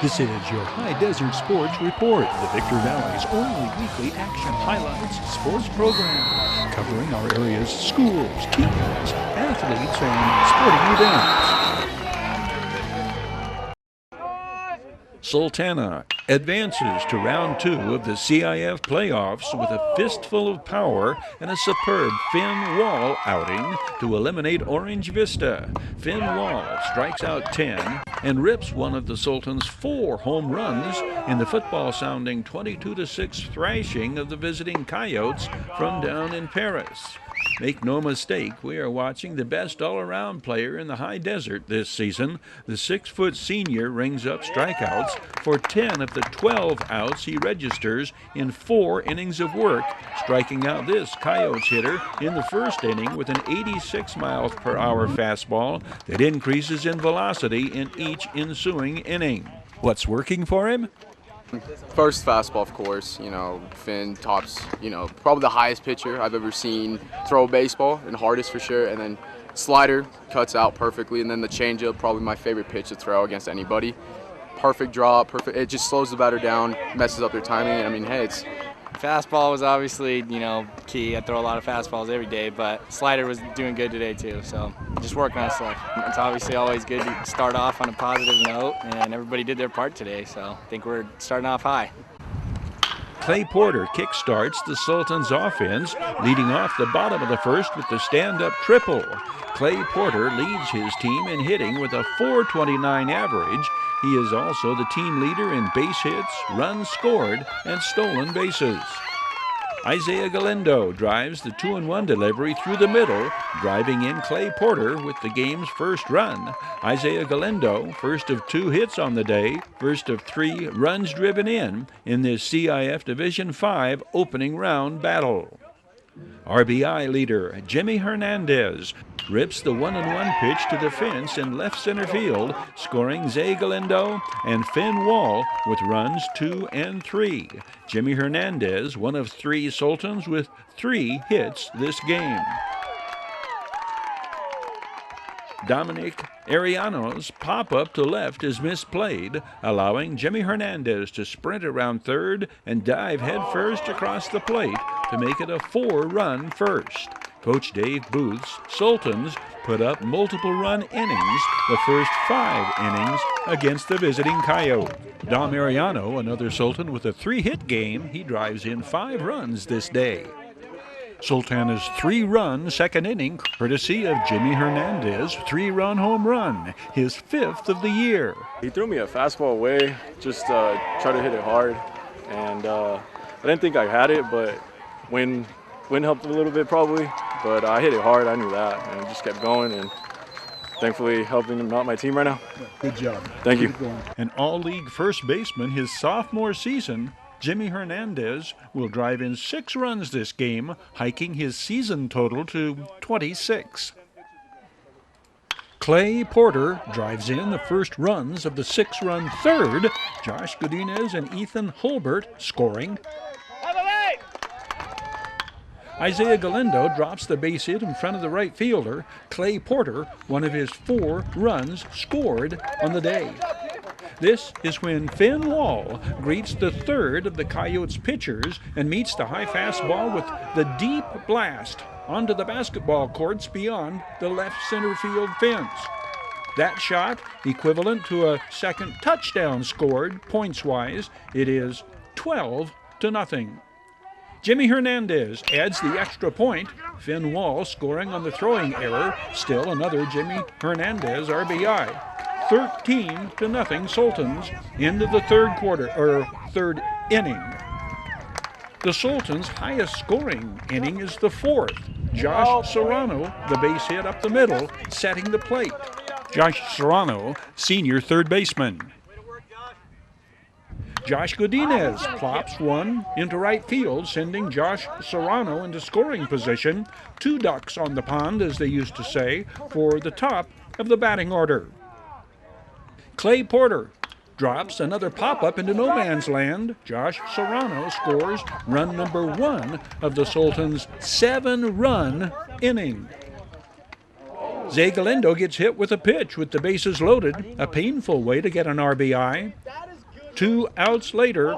This is your High Desert Sports Report, the Victor Valley's only weekly action highlights sports program, covering our area's schools, teams, athletes, and sporting events. Sultana advances to round 2 of the CIF playoffs with a fistful of power and a superb Finn Wall outing to eliminate Orange Vista. Finn Wall strikes out 10 and rips one of the Sultans' 4 home runs in the football-sounding 22-6 thrashing of the visiting Coyotes from down in Paris. Make no mistake, we are watching the best all-around player in the high desert this season. The 6-foot senior rings up strikeouts for 10 of the 12 outs he registers in 4 innings of work, striking out this Coyotes hitter in the first inning with an 86 miles per hour fastball that increases in velocity in each ensuing inning. What's working for him? First fastball, of course. Finn tops, probably the highest pitcher I've ever seen throw a baseball, and hardest for sure. And then slider cuts out perfectly, and then the changeup, probably my favorite pitch to throw against anybody. Perfect drop, perfect. It just slows the batter down, messes up their timing. I mean, hey, it's. Fastball was obviously, key. I throw a lot of fastballs every day, but slider was doing good today too. So just working on stuff. It's obviously always good to start off on a positive note, and everybody did their part today. So I think we're starting off high. Clay Porter kickstarts the Sultans' offense, leading off the bottom of the first with the stand-up triple. Clay Porter leads his team in hitting with a .429 average. He is also the team leader in base hits, runs scored, and stolen bases. Isaiah Galindo drives the 2-1 delivery through the middle, driving in Clay Porter with the game's first run. Isaiah Galindo, first of 2 hits on the day, first of 3 runs driven in this CIF Division 5 opening round battle. RBI leader Jimmy Hernandez rips the 1-1 pitch to the fence in left center field, scoring Zay Galindo and Finn Wall with runs 2 and 3. Jimmy Hernandez, one of 3 Sultans with 3 hits this game. Dominic Ariano's pop-up to left is misplayed, allowing Jimmy Hernandez to sprint around third and dive headfirst across the plate to make it a 4-run first. Coach Dave Booth's Sultans put up multiple run innings the first 5 innings against the visiting Coyote. Dom Ariano, another Sultan with a 3-hit game, he drives in 5 runs this day. Sultana's 3-run second inning, courtesy of Jimmy Hernandez, 3-run home run, his 5th of the year. He threw me a fastball away, just try to hit it hard, and I didn't think I had it, but wind helped a little bit probably, but I hit it hard, I knew that, and just kept going, and thankfully helping out my team right now. Good job. Thank you. An all-league first baseman his sophomore season, Jimmy Hernandez will drive in 6 runs this game, hiking his season total to 26. Clay Porter drives in the first runs of the 6-run third. Josh Godinez and Ethan Hulbert scoring. Isaiah Galindo drops the base hit in front of the right fielder. Clay Porter, one of his 4 runs scored on the day. This is when Finn Wall greets the third of the Coyotes pitchers and meets the high fastball with the deep blast onto the basketball courts beyond the left center field fence. That shot, equivalent to a second touchdown scored, points-wise, it is 12-0. Jimmy Hernandez adds the extra point. Finn Wall scoring on the throwing error. Still another Jimmy Hernandez RBI. 13-0 Sultans into the third inning. The Sultans' highest scoring inning is the 4th. Josh Serrano, the base hit up the middle, setting the plate. Josh Serrano, senior third baseman. Josh Godinez plops one into right field, sending Josh Serrano into scoring position. 2 ducks on the pond, as they used to say, for the top of the batting order. Clay Porter drops another pop-up into no man's land. Josh Serrano scores run number 1 of the Sultans' 7-run inning. Zay Galindo gets hit with a pitch with the bases loaded, a painful way to get an RBI. 2 outs later,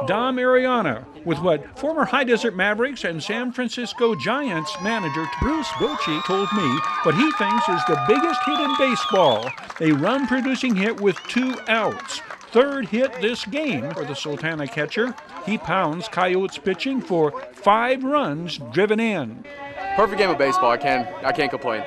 Dom Ariano, with what former High Desert Mavericks and San Francisco Giants manager Bruce Bochy told me what he thinks is the biggest hit in baseball, a run-producing hit with 2 outs. Third hit this game for the Sultana catcher. He pounds Coyotes pitching for 5 runs driven in. Perfect game of baseball. I can't complain.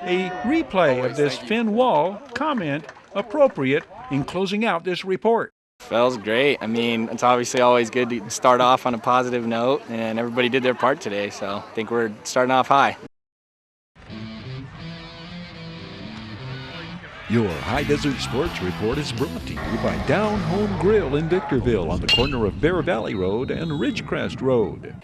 A replay of this Finn Wall comment appropriate in closing out this report. Feels great. I mean, it's obviously always good to start off on a positive note, and everybody did their part today, so I think we're starting off high. Your High Desert Sports Report is brought to you by Down Home Grill in Victorville on the corner of Bear Valley Road and Ridgecrest Road.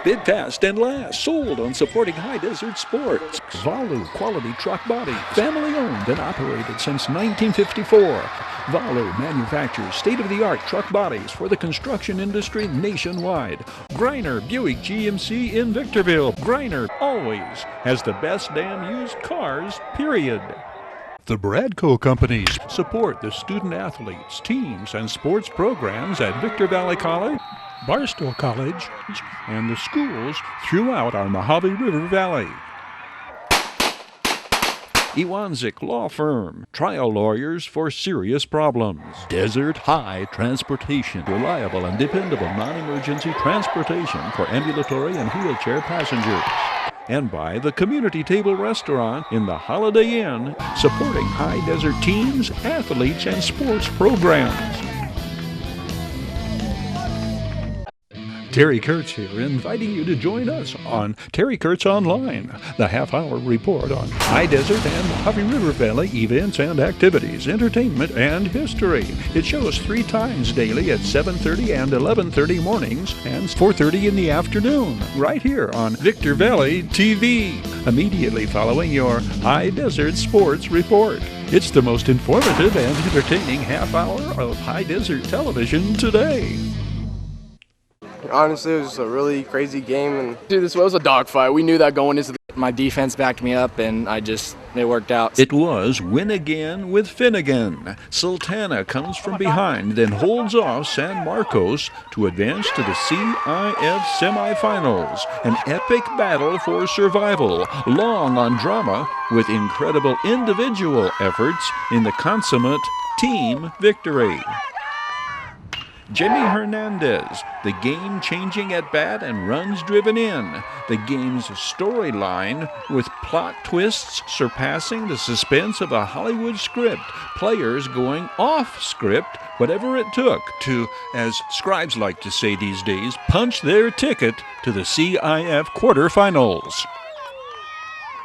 Bid fast and last, sold on supporting High Desert sports. Valu Quality Truck Body, family owned and operated since 1954. Valu manufactures state-of-the-art truck bodies for the construction industry nationwide. Greiner Buick GMC in Victorville. Greiner always has the best damn used cars, period. The Bradco Companies support the student athletes, teams, and sports programs at Victor Valley College, Barstow College, and the schools throughout our Mojave River Valley. Iwanzik Law Firm, trial lawyers for serious problems. Desert High Transportation, reliable and dependable non-emergency transportation for ambulatory and wheelchair passengers. And by the Community Table Restaurant in the Holiday Inn, supporting High Desert teams, athletes, and sports programs. Terry Kurtz here, inviting you to join us on Terry Kurtz Online, the half-hour report on High Desert and Mojave River Valley events and activities, entertainment, and history. It shows 3 times daily at 7:30 and 11:30 mornings and 4:30 in the afternoon, right here on Victor Valley TV, immediately following your High Desert Sports Report. It's the most informative and entertaining half-hour of High Desert television today. Honestly, it was just a really crazy game, and dude, this was a dogfight. We knew that going into the My defense backed me up, and it worked out. It was win again with Finnegan. Sultana comes from behind, then holds off San Marcos to advance to the CIF semifinals. An epic battle for survival, long on drama, with incredible individual efforts in the consummate team victory. Jimmy Hernandez, the game-changing at-bat and runs driven in. The game's storyline with plot twists surpassing the suspense of a Hollywood script. Players going off script, whatever it took to, as scribes like to say these days, punch their ticket to the CIF quarterfinals.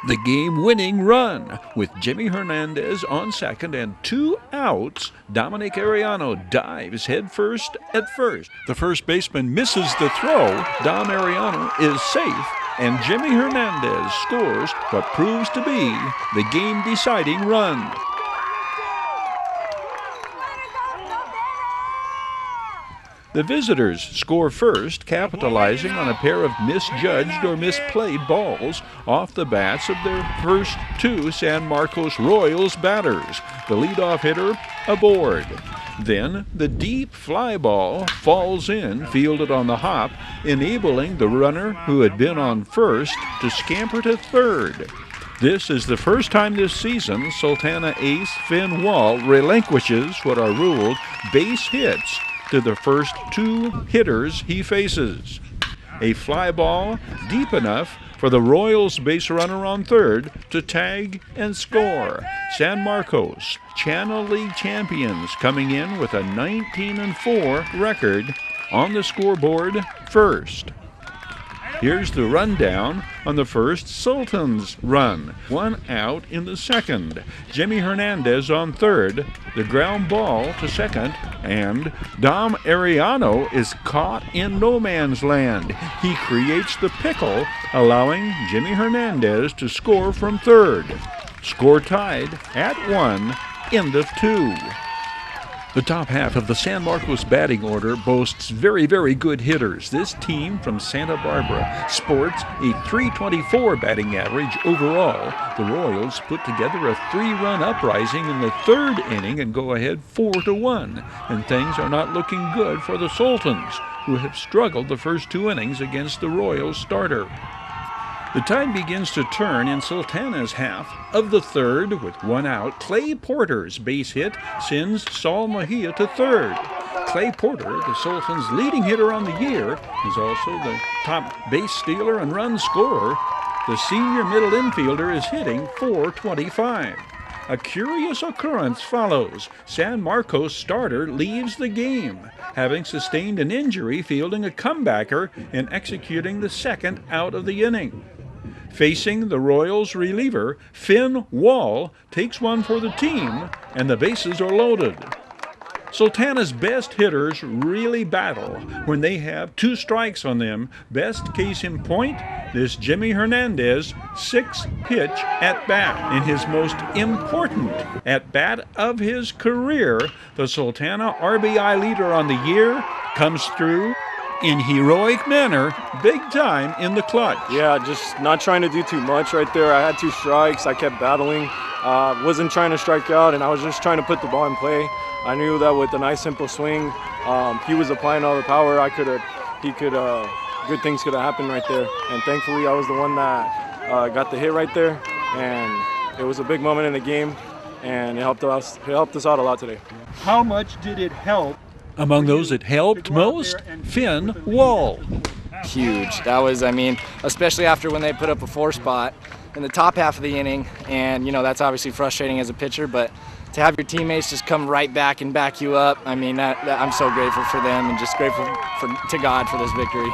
The game-winning run with Jimmy Hernandez on second and 2 outs. DOMINIC Ariano dives headfirst at first. The first baseman misses the throw. Dom Ariano is safe, and Jimmy Hernandez scores what proves to be the game-deciding run. The visitors score first, capitalizing on a pair of misjudged or misplayed balls off the bats of their first 2 San Marcos Royals batters. The leadoff hitter aboard. Then the deep fly ball falls in, fielded on the hop, enabling the runner who had been on first to scamper to third. This is the first time this season Sultana ace Finn Wall relinquishes what are ruled base hits to the first 2 hitters he faces. A fly ball deep enough for the Royals base runner on third to tag and score. San Marcos, Channel League champions, coming in with a 19-4 record on the scoreboard first. Here's the rundown on the first Sultans run. 1 out in the second. Jimmy Hernandez on third. The ground ball to second. And Dom Ariano is caught in no man's land. He creates the pickle, allowing Jimmy Hernandez to score from third. Score tied at 1, end of 2. The top half of the San Marcos batting order boasts very, very good hitters. This team from Santa Barbara sports a .324 batting average overall. The Royals put together a 3-run uprising in the third inning and go ahead 4-1. And things are not looking good for the Sultans, who have struggled the first 2 innings against the Royals starter. The tide begins to turn in Sultana's half of the third with 1 out. Clay Porter's base hit sends Saul Mejia to third. Clay Porter, the Sultans' leading hitter on the year, is also the top base stealer and run scorer. The senior middle infielder is hitting .425. A curious occurrence follows. San Marcos starter leaves the game, having sustained an injury fielding a comebacker and executing the second out of the inning. Facing the Royals reliever, Finn Wall takes one for the team, and the bases are loaded. Sultana's best hitters really battle when they have 2 strikes on them. Best case in point, this Jimmy Hernandez 6-pitch at-bat. In his most important at-bat of his career, the Sultana RBI leader on the year comes through in heroic manner, big time in the clutch. Yeah, just not trying to do too much right there. I had 2 strikes. I kept battling. Wasn't trying to strike out, and I was just trying to put the ball in play. I knew that with a nice simple swing, he was applying all the power. Good things could have happened right there. And thankfully, I was the one that got the hit right there. And it was a big moment in the game, and it helped us out a lot today. How much did it help? Among those that helped most, Finn Wall. Huge. That was, especially after when they put up a 4 spot in the top half of the inning, and that's obviously frustrating as a pitcher, but to have your teammates just come right back and back you up, I'm so grateful for them and just grateful to God for this victory.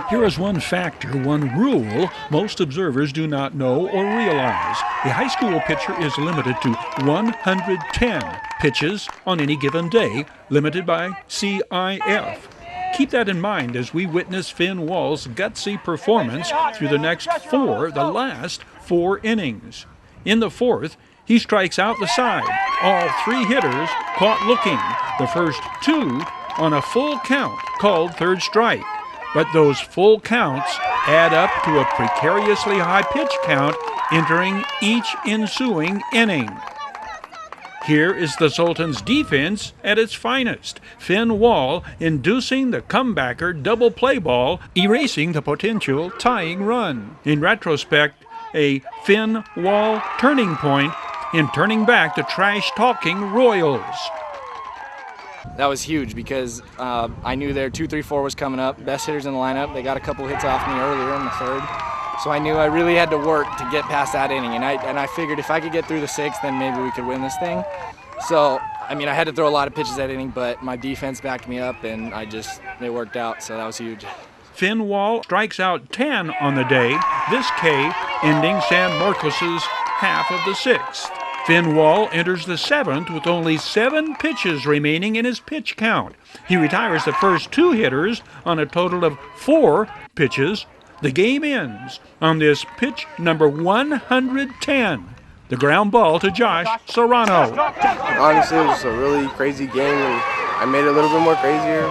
Here is one factor, one rule most observers do not know or realize. A high school pitcher is limited to 110 pitches on any given day, limited by CIF. Keep that in mind as we witness Finn Wall's gutsy performance through the last 4 innings. In the 4th, he strikes out the side. All 3 hitters caught looking. The first 2 on a full count called third strike. But those full counts add up to a precariously high pitch count entering each ensuing inning. Here is the Sultans' defense at its finest. Finn Wall inducing the comebacker double play ball, erasing the potential tying run. In retrospect, a Finn Wall turning point in turning back the trash-talking Royals. That was huge because I knew their 2-3-4 was coming up. Best hitters in the lineup. They got a couple hits off me earlier in the 3rd. So I knew I really had to work to get past that inning. And I figured if I could get through the 6th, then maybe we could win this thing. So, I had to throw a lot of pitches that inning, but my defense backed me up, and it worked out. So that was huge. Finn Wall strikes out 10 on the day, this K ending San Marcos's half of the 6th. Finn Wall enters the 7th with only 7 pitches remaining in his pitch count. He retires the first 2 hitters on a total of 4 pitches. The game ends on this pitch number 110. The ground ball to Josh SERRANO. Honestly, it was a really crazy game, and I made it a little bit more crazier.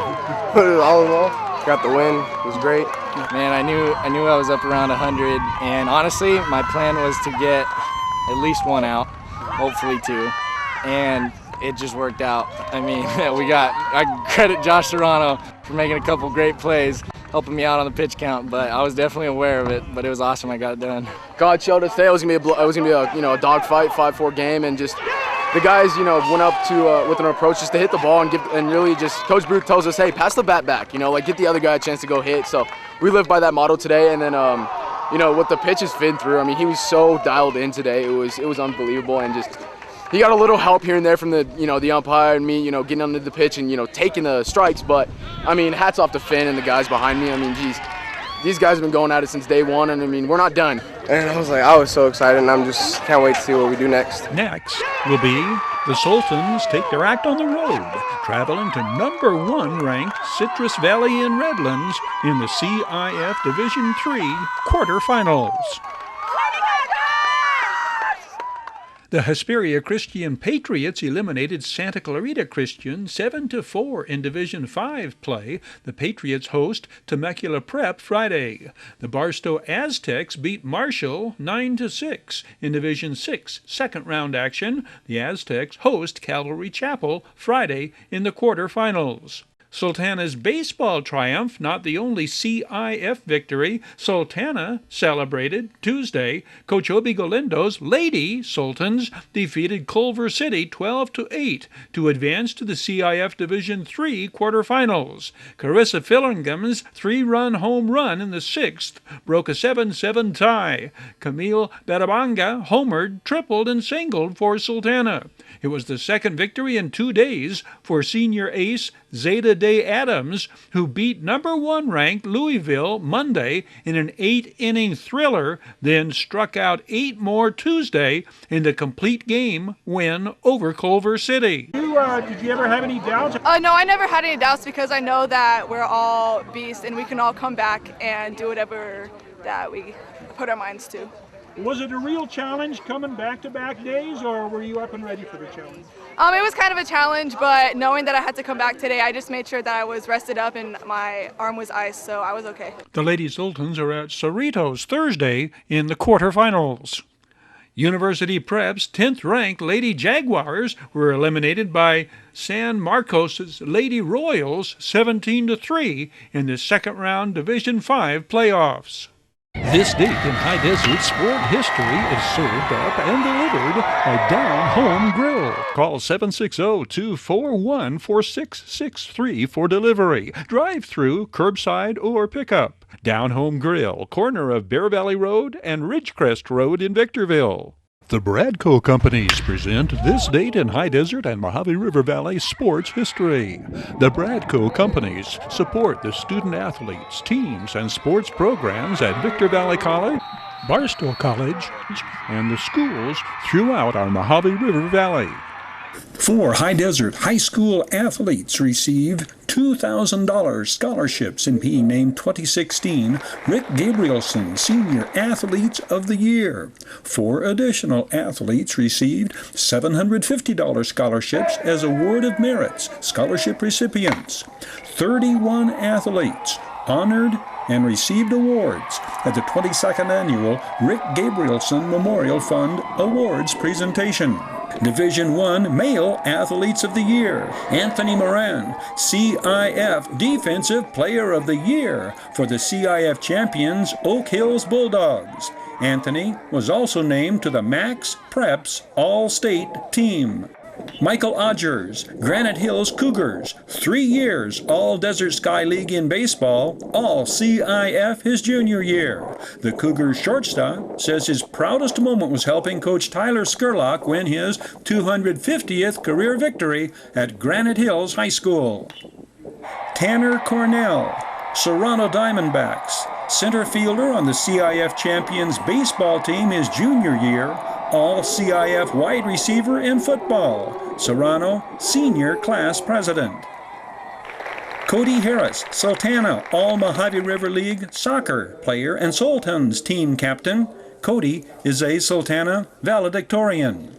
All in all, got the win. It was great. Man, I knew I was up around 100, and honestly, my plan was to get at least 1 out. Hopefully 2, and it just worked out. I credit Josh SERRANO for making a couple great plays, helping me out on the pitch count, but I was definitely aware of it, but it was awesome I got it done. God showed us today it was gonna be a dogfight, 5-4 game, and just the guys went up to with an approach just to hit the ball and really just Coach Bruce tells us, hey, pass the bat back, get the other guy a chance to go hit. So we lived by that motto today, and then what the pitches Finn threw, he was so dialed in today. It was unbelievable, and just he got a little help here and there from the umpire and me, getting under the pitch and taking the strikes. But hats off to Finn and the guys behind me. Geez, these guys have been going at it since day 1, and we're not done. And I was so excited, and can't wait to see what we do next. Next will be the Sultans take their act on the road, traveling to number 1 ranked Citrus Valley in Redlands in the CIF Division III quarterfinals. The Hesperia Christian Patriots eliminated Santa Clarita Christian 7-4 in Division 5 play. The Patriots host Temecula Prep Friday. The Barstow Aztecs beat Marshall 9-6 in Division 6 second-round action. The Aztecs host Calvary Chapel Friday in the quarterfinals. Sultana's baseball triumph, not the only CIF victory. Sultana celebrated Tuesday. Coach Obi Galindo's Lady Sultans defeated Culver City 12-8 to advance to the CIF Division III quarterfinals. Carissa Fillingham's 3-run home run in the 6th broke a 7-7 tie. Camille Darabanga homered, tripled, and singled for Sultana. It was the second victory in 2 days for senior ace Zeta Day Adams, who beat number 1 ranked Louisville Monday in an 8-inning thriller, then struck out 8 more Tuesday in the complete game win over Culver City. Did you ever have any doubts? No, I never had any doubts because I know that we're all beasts and we can all come back and do whatever that we put our minds to. Was it a real challenge coming back-to-back days, or were you up and ready for the challenge? It was kind of a challenge, but knowing that I had to come back today, I just made sure that I was rested up and my arm was iced, so I was okay. The Lady Sultans are at Cerritos Thursday in the quarterfinals. University Prep's 10th-ranked Lady Jaguars were eliminated by San Marcos' Lady Royals 17-3 in the second-round Division 5 playoffs. This date in High Desert sport history is served up and delivered by Down Home Grill. Call 760-241-4663 for delivery, drive-through, curbside, or pickup. Down Home Grill, corner of Bear Valley Road and Ridgecrest Road in Victorville. The Bradco Companies present This Date in High Desert and Mojave River Valley sports history. The Bradco Companies support the student-athletes, teams, and sports programs at Victor Valley College, Barstow College, and the schools throughout our Mojave River Valley. 4 High Desert high school athletes received $2,000 scholarships in being named 2016 Rick Gabrielson Senior Athletes of the Year. 4 additional athletes received $750 scholarships as Award of Merits scholarship recipients. 31 athletes honored and received awards at the 22nd Annual Rick Gabrielson Memorial Fund Awards presentation. Division I Male Athletes of the Year. Anthony Moran, CIF Defensive Player of the Year for the CIF champions Oak Hills Bulldogs. Anthony was also named to the Max Preps All-State team. Michael Odgers, Granite Hills Cougars, 3 years All-Desert Sky League in baseball, all CIF his junior year. The Cougars shortstop says his proudest moment was helping Coach Tyler Skurlock win his 250th career victory at Granite Hills High School. Tanner Cornell, Serrano Diamondbacks, center fielder on the CIF champions baseball team his junior year, all CIF wide receiver in football, Serrano senior class president. Cody Harris, Sultana All Mojave River League soccer player and Sultans team captain. Cody is a Sultana valedictorian.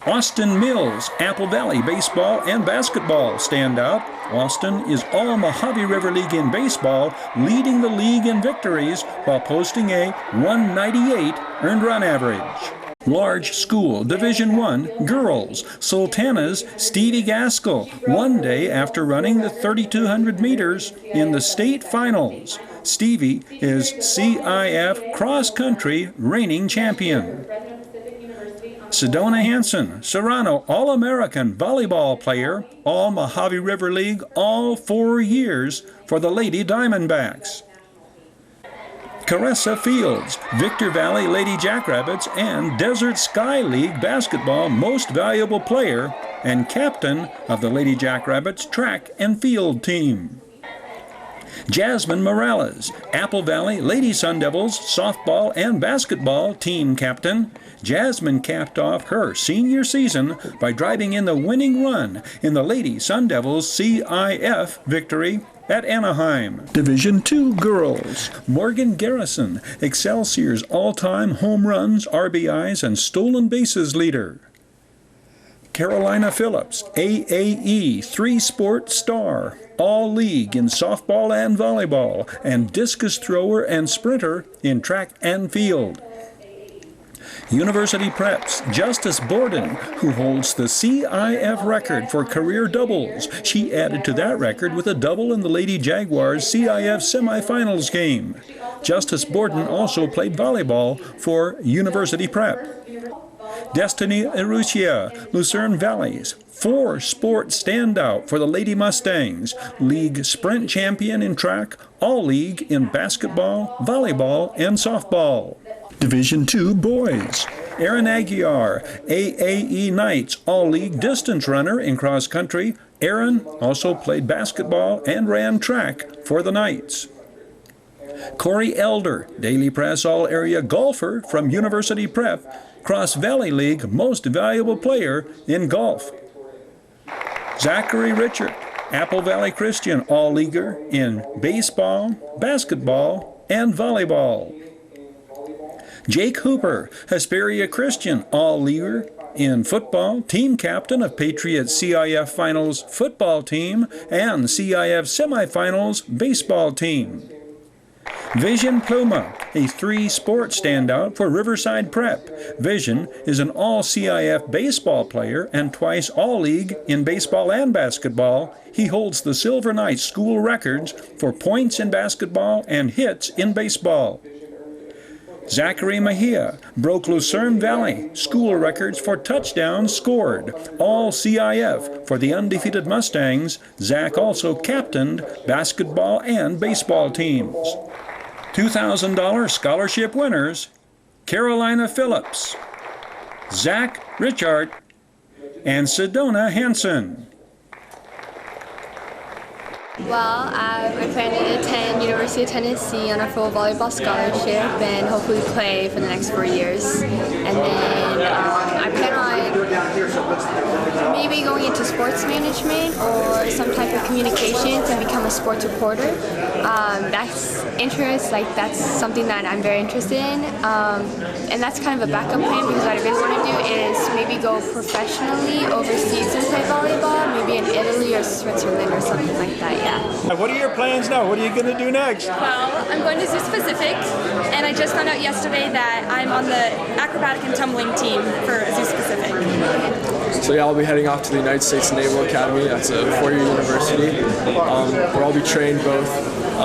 Austin Mills, Apple Valley baseball and basketball standout. Austin is All Mojave River League in baseball, leading the league in victories while posting a 198 earned run average. Large School Division I Girls, Sultana's Stevie Gaskell, one day after running the 3,200 meters in the state finals. Stevie is CIF Cross Country reigning champion. Sedona Hanson, Serrano All-American volleyball player, All Mojave River League all 4 years for the Lady Diamondbacks. Caressa Fields, Victor Valley Lady Jackrabbits and Desert Sky League basketball most valuable player and captain of the Lady Jackrabbits track and field team. Jasmine Morales, Apple Valley Lady Sun Devils softball and basketball team captain. Jasmine capped off her senior season by driving in the winning run in the Lady Sun Devils CIF victory at Anaheim. Division II girls. Morgan Garrison, Excelsior's all-time home runs, RBIs, and stolen bases leader. Carolina Phillips, AAE three-sport star, all-league in softball and volleyball, and discus thrower and sprinter in track and field. University Prep's Justice Borden, who holds the CIF record for career doubles. She added to that record with a double in the Lady Jaguars CIF semifinals game. Justice Borden also played volleyball for University Prep. Destiny Erucia, Lucerne Valley's four-sport standout for the Lady Mustangs, league sprint champion in track, all-league in basketball, volleyball, and softball. Division II boys. Aaron Aguiar, AAE Knights all-league distance runner in cross-country. Aaron also played basketball and ran track for the Knights. Corey Elder, Daily Press all-area golfer from University Prep, Cross Valley League Most Valuable Player in golf. Zachary Richard, Apple Valley Christian all-leaguer in baseball, basketball, and volleyball. Jake Hooper, Hesperia Christian all-leaguer in football, team captain of Patriots CIF Finals football team and CIF semifinals baseball team. Vision Pluma, a three-sport standout for Riverside Prep. Vision is an all-CIF baseball player and twice all-league in baseball and basketball. He holds the Silver Knights school records for points in basketball and hits in baseball. Zachary Mejia broke Lucerne Valley school records for touchdowns scored, all CIF for the undefeated Mustangs. Zach also captained basketball and baseball teams. $2,000 scholarship winners, Carolina Phillips, Zach Richard, and Sedona Hansen. Well, I plan to attend University of Tennessee on a full volleyball scholarship and hopefully play for the next 4 years. And then I plan on maybe going into sports management or some type of communications and become a sports reporter. That's something that I'm very interested in. And that's kind of a backup plan because what I really want to do is maybe go professionally overseas and play volleyball, maybe in Italy or Switzerland or something like that. Yeah. What are your plans now? What are you going to do next? Well, I'm going to Zoo Specific, and I just found out yesterday that I'm on the acrobatic and tumbling team for Zoo Specific. So yeah, I'll be heading off to the United States Naval Academy. That's a four-year university where I'll be trained both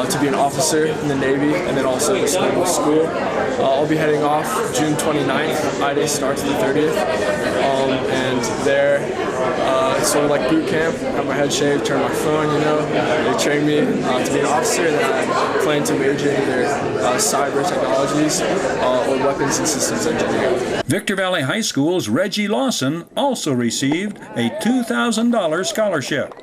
to be an officer in the Navy and then also this naval school. I'll be heading off June 29th. I-Day starts the 30th. And there, it's sort of like boot camp. Have my head shaved, turn my phone, They train me to be an officer, and then I plan to major in either cyber technologies or weapons and systems engineering. Victor Valley High School's Reggie Lawson also received a $2,000 scholarship.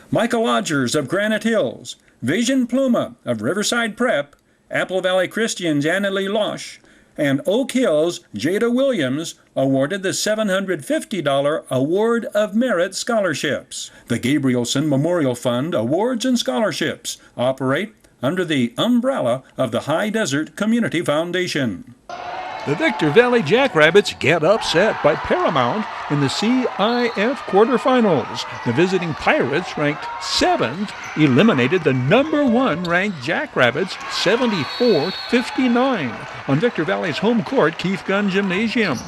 Michael Odgers of Granite Hills, Vision Pluma of Riverside Prep, Apple Valley Christian's Annalie Losh, and Oak Hill's Jada Williams awarded the $750 Award of Merit scholarships. The Gabrielson Memorial Fund Awards and Scholarships operate under the umbrella of the High Desert Community Foundation. The Victor Valley Jackrabbits get upset by Paramount in the CIF quarterfinals. The visiting Pirates, ranked 7th, eliminated the number 1 ranked Jackrabbits 74-59 on Victor Valley's home court, Keith Gunn Gymnasium.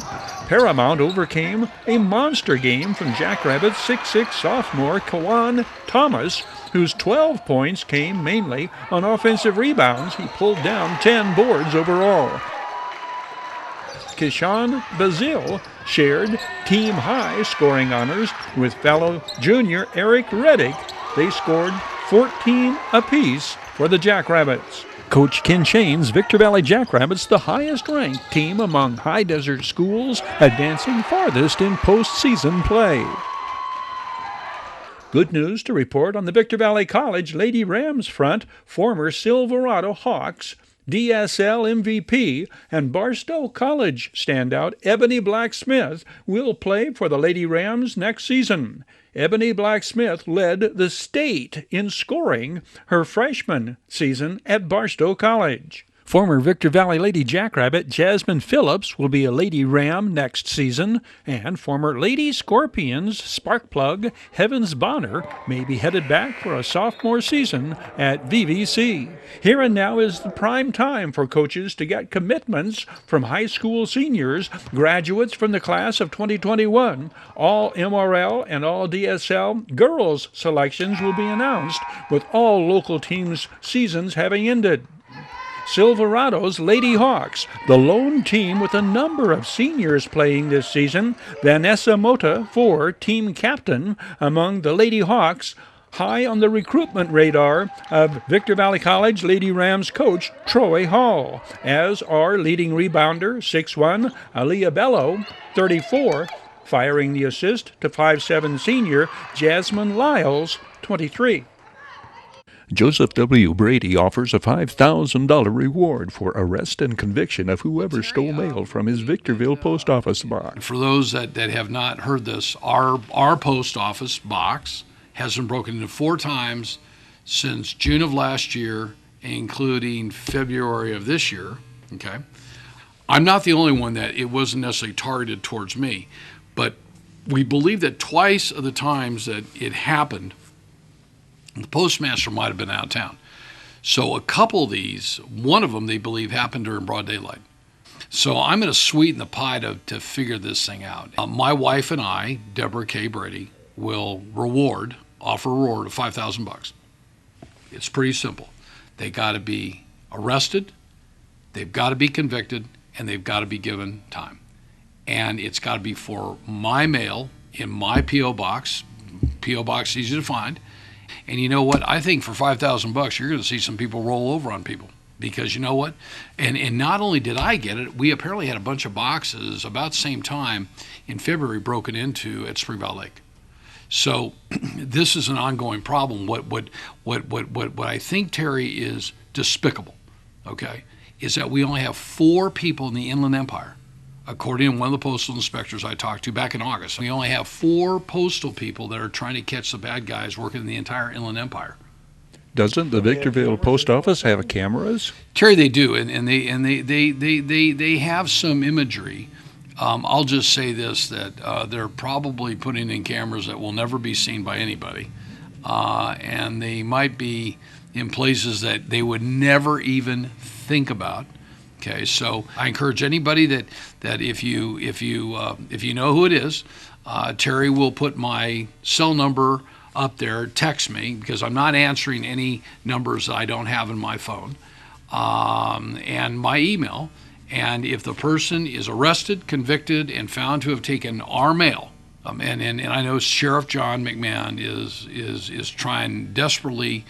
Paramount overcame a monster game from Jackrabbits 6'6" sophomore Kawan Thomas, whose 12 points came mainly on offensive rebounds. He pulled down 10 boards overall. Kishan Bazil shared team high scoring honors with fellow junior Eric Reddick. They scored 14 apiece for the Jackrabbits. Coach Ken Shane's Victor Valley Jackrabbits, the highest ranked team among high desert schools, advancing farthest in postseason play. Good news to report on the Victor Valley College Lady Rams front. Former Silverado Hawks DSL MVP and Barstow College standout Ebony Blacksmith will play for the Lady Rams next season. Ebony Blacksmith led the state in scoring her freshman season at Barstow College. Former Victor Valley Lady Jackrabbit Jasmine Phillips will be a Lady Ram next season, and former Lady Scorpions Sparkplug Heavens Bonner may be headed back for a sophomore season at VVC. Here and now is the prime time for coaches to get commitments from high school seniors, graduates from the class of 2021. All MRL and all DSL girls selections will be announced, with all local teams' seasons having ended. Silverado's Lady Hawks, the lone team with a number of seniors playing this season. Vanessa Mota, team captain among the Lady Hawks, high on the recruitment radar of Victor Valley College Lady Rams coach Troy Hall, as are leading rebounder 6'1" Aaliyah Bello, 34, firing the assist to 5'7" senior Jasmine Lyles, 23. Joseph W. Brady offers a $5,000 reward for arrest and conviction of whoever stole mail from his Victorville post office box. For those that have not heard this, our post office box has been broken into 4 times since June of last year, including February of this year. Okay, I'm not the only one that it wasn't necessarily targeted towards me, but we believe that twice of the times that it happened, the postmaster might have been out of town. So a couple of these, one of them they believe happened during broad daylight. So I'm going to sweeten the pie to figure this thing out. My wife and I, Deborah K. Brady, will offer a reward of $5,000. It's pretty simple. They got to be arrested, they've got to be convicted, and they've got to be given time. And it's got to be for my mail in my P.O. box. P.O. box easy to find. And you know what? I think for $5,000, you're going to see some people roll over on people, because you know what? And not only did I get it, we apparently had a bunch of boxes about the same time in February broken into at Springvale Lake. So this is an ongoing problem. What I think, Terry, is despicable, okay, is that we only have 4 people in the Inland Empire. According to one of the postal inspectors I talked to back in August, we only have 4 postal people that are trying to catch the bad guys working in the entire Inland Empire. Doesn't the Victorville post office have cameras? Terry, they do, and they have some imagery. I'll just say this, that they're probably putting in cameras that will never be seen by anybody, and they might be in places that they would never even think about. Okay, so I encourage anybody that if you know who it is, Terry will put my cell number up there. Text me, because I'm not answering any numbers that I don't have in my phone, and my email. And if the person is arrested, convicted, and found to have taken our mail, and I know Sheriff John McMahon is trying desperately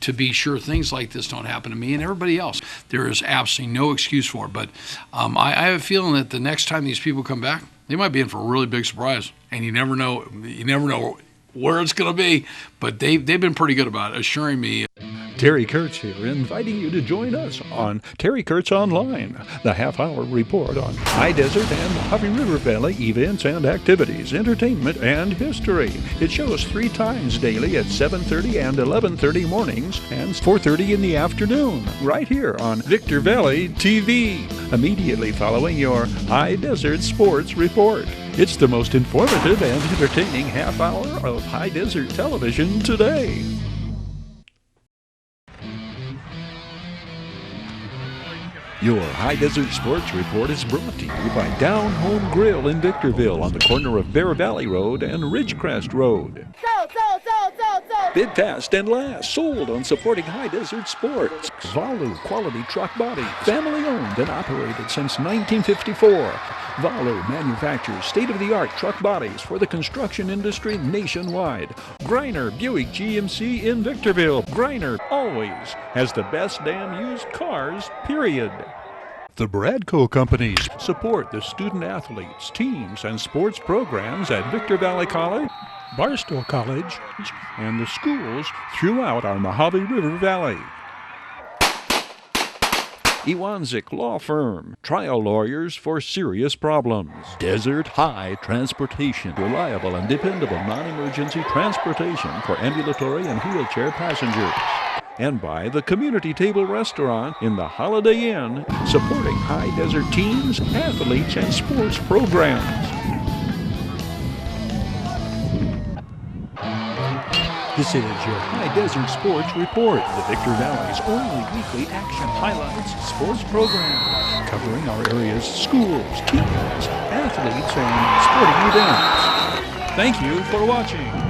to be sure things like this don't happen to me and everybody else. There is absolutely no excuse for it. But I have a feeling that the next time these people come back, they might be in for a really big surprise. And you never know where it's going to be. But they've been pretty good about it, assuring me. Terry Kurtz here, inviting you to join us on Terry Kurtz Online, the half-hour report on High Desert and Mojave River Valley events and activities, entertainment, and history. It shows 3 times daily at 7:30 and 11:30 mornings and 4:30 in the afternoon, right here on Victor Valley TV, immediately following your High Desert Sports Report. It's the most informative and entertaining half-hour of High Desert television today. Your High Desert Sports Report is brought to you by Down Home Grill in Victorville on the corner of Bear Valley Road and Ridgecrest Road. Bid fast and last, sold on supporting High Desert sports. Valu Quality Truck Body, family owned and operated since 1954. Valu manufactures state-of-the-art truck bodies for the construction industry nationwide. Greiner Buick GMC in Victorville. Greiner always has the best damn used cars, period. The Bradco companies support the student athletes, teams, and sports programs at Victor Valley College, Barstow College, and the schools throughout our Mojave River Valley. Iwanzik Law Firm, trial lawyers for serious problems. Desert High Transportation, reliable and dependable non-emergency transportation for ambulatory and wheelchair passengers. And by the Community Table Restaurant in the Holiday Inn, supporting high desert teams, athletes, and sports programs. This is your High Desert Sports Report, the Victor Valley's only weekly action highlights sports program, covering our area's schools, teams, athletes, and sporting events. Thank you for watching.